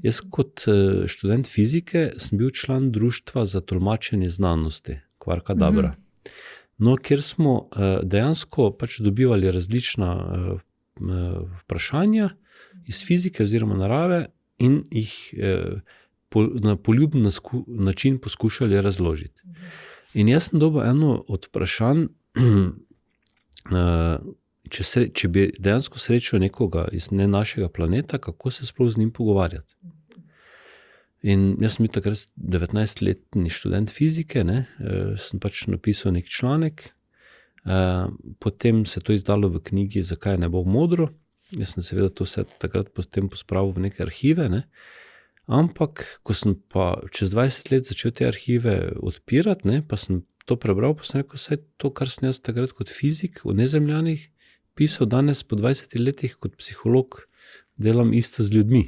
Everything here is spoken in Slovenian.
Jaz kot študent fizike sem bil član društva za tolmačenje znanosti, Kvarkadabra. No, kjer smo dejansko pač dobivali različna vprašanja iz fizike oziroma narave in jih na poljuben način poskušali razložiti. In jaz sem dobil eno od vprašanj, če bi dejansko srečal nekoga iz ne našega planeta, kako se sploh z njim pogovarjati. In jaz sem bil takrat 19-letni študent fizike, sem pač napisal nek članek, potem se to izdalo v knjigi Zakaj ne bo modro. Jaz sem seveda to vse takrat potem pospravil v neke arhive, ampak ko sem pa čez 20 let začel te arhive odpirati, pa sem to prebral, pa sem rekel, vse to, kar sem jaz takrat kot fizik v Nezemljanih pisal, danes po 20 letih kot psiholog delam isto z ljudmi.